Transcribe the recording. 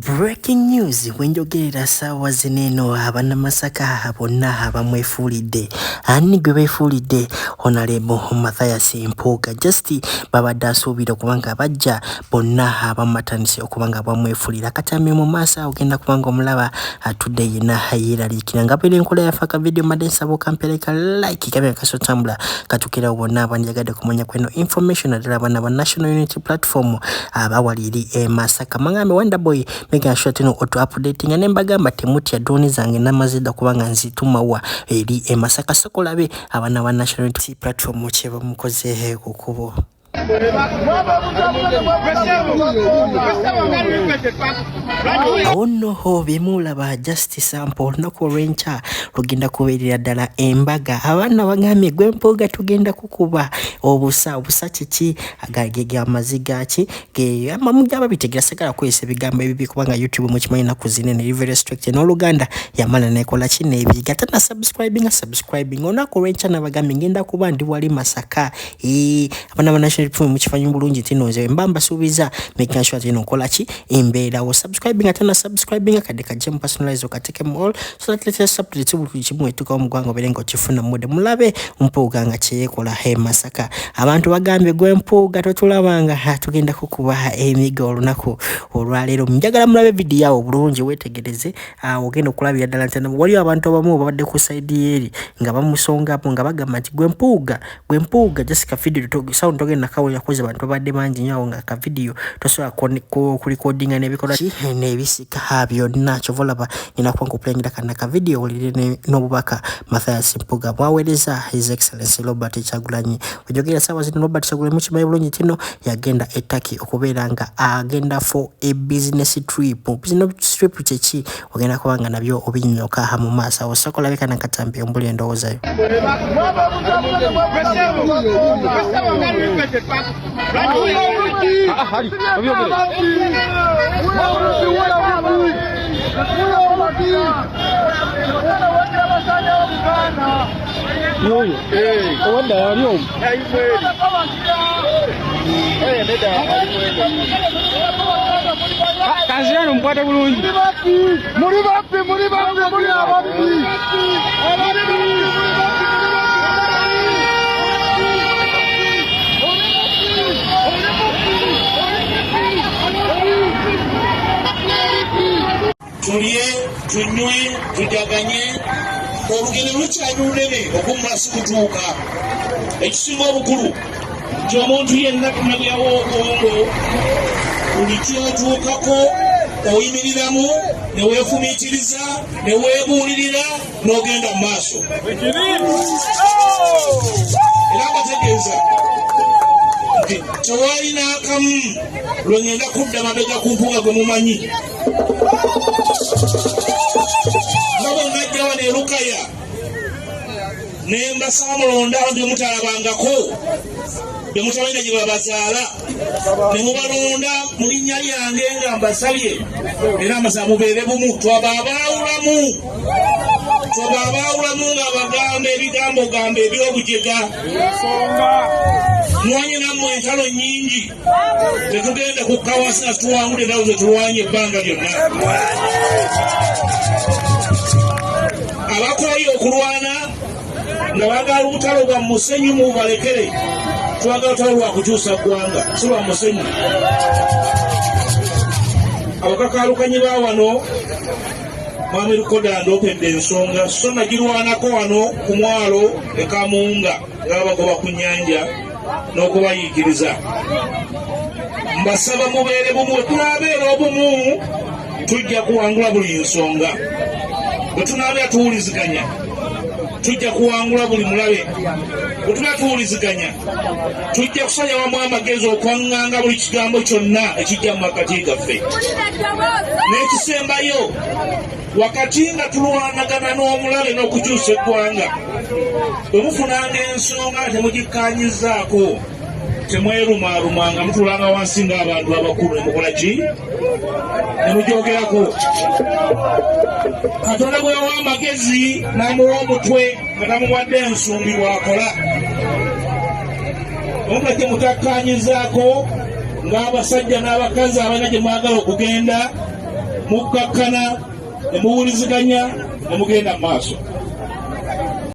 Breaking news wenjogerera sawa zineno abana Masaka bonna abamwefulidde ani gwe beefulidde Honorable Mathias Mpuuga just babadde asuubira kubanga bajja bonna abamatanisi okubanga bamwefulira katamye mu maaso ogenda kubanga omulaba atudde yina yeeraliikira nga bere enkola yafaka video madensa bokampereka like kamera kasotambula katukira bonna abanjagadde kumanya kweno information adala abana ba National Unity Platform abawaliri Masaka mangambe Wonderboy mega shot no auto updating nembagamba temutya drone zange namazida kubanga nzitumawa eri Masaka sokolabe abana ba National Unity Platform cheba mukoze kukubo ono ho bimula ba justice sample nako rencha lugenda kuberera dala embaga abana bagamye Mpuuga tugenda kukuba obusa kiki agagege amaziga ki ge amamujaba bitegira sekala kwese bigambo ebibi kubanga YouTube mukimanyi na kuzinene very restricted no Luganda yamala nekola kine ebi gatana subscribing onako rencha nabagamye ngenda kuba ndi wali Masaka abana National mukifanyi bulungi tinoze mbamba subiza make sure tino kola ki embeera wo subscribing atana subscribing kadeka gem personalize okateke all so that let's support buli kimu etuka omugwango berengo kifuna mode mulabe Mpuuga nga kyekola Masaka abantu bagambye gwe Mpuuga totulabanga tugenda kukuba emigo olunaku olwalero njagala mulabe video yawo bulungi wetegereze ogenda okulabira ddala ntana wali abantu abamu babadde ku side yeri nga bamusonga apo nga bagamba nti gwe Mpuuga just ka video sound togenda kawo yakoze abantu babadde bangi nyawo nga ka video tosobola ku recording nebikola nebisika byonna kyovolaba ina kwangu playing kana ka video olire n'obubaka Mathias Mpuuga bwawereza His Excellency Robert Kyagulanyi ojogera sawa zino Robert Kyagulanyi mukimanyi bulungi tino yagenda Turkey okubeera nga agenda for a business trip kyeki ogenda kubanga nabyo obinyoka mu maaso osokola bekana katambi ombuli endowoozayo Kazirano mpwata bulungi muri bapi tulye tunywe tujaganye olugendo lukyali lunene okumulaso kutuuka ekisinga obukulu nti omuntu yenna tunabyawo obwongo buli kyotuukako oyimiriramu neweefumiitiriza neweebuulirira n'ogenda mu maaso era ngategeeza nti tewali n'akamu lwengenda kudda mabega ku Mpuuga gwe mumanyi nga bwennajja wano e Lukaya ne Mbasamulonda bye mutalabangako bye mutabalina gye babazaala ne mubalonda mu linnya lyange nga mbasabye era amasa mubeere bumu twababaawulamu nga bagamba ebigambo gamba ebyobujega mwanye nammwe entalo nnyingi tetugenda kukawasa tuwangule nawe zetulwanye ebbanga lyonna abakooye okulwana nga bagala olutalo bwa musenyu mu balekere twagala olutalo lwa kukyusa ggwanga si lwa musenyu abakakaalukanyi ba wano Mwami Lukoda ndopedde ensonga so nagirwanako wano ku mwalo e Kamunga nga bagoba ku nnyanja n'okubayiikiriza mbasaba mubeere bumu. Bwe tunaabeera obumu tujja kuwangula buli nsonga. Bwe tunaabeera tuwuliziganya tujja kuwangula buli mulabe. Bwe tuba tuwuliziganya tujja kusanya wamu amagezi okwaŋŋanga buli kigambo kyonna ekijja mu makati gaffe. N'ekisembayo wakati nga tulwanagana n'omulabe n'okukyusa eggwanga, bwe mufunanga ensonga temugikkaanyizaako, temwerumaalumanga, mutuulanga wansi ng'abantu abakulu ne mukola ki? Ne mugyogerako. Katonda bwe yawa amagezi n'amuwa omutwe nga tamuwadde ensumbi bw'akola. Omutwe temutakkaanyizaako ng'abasajja n'abakazi abalina gye mwagala okugenda, mukkakkana ne muwuliziganya ne mugenda mu maaso.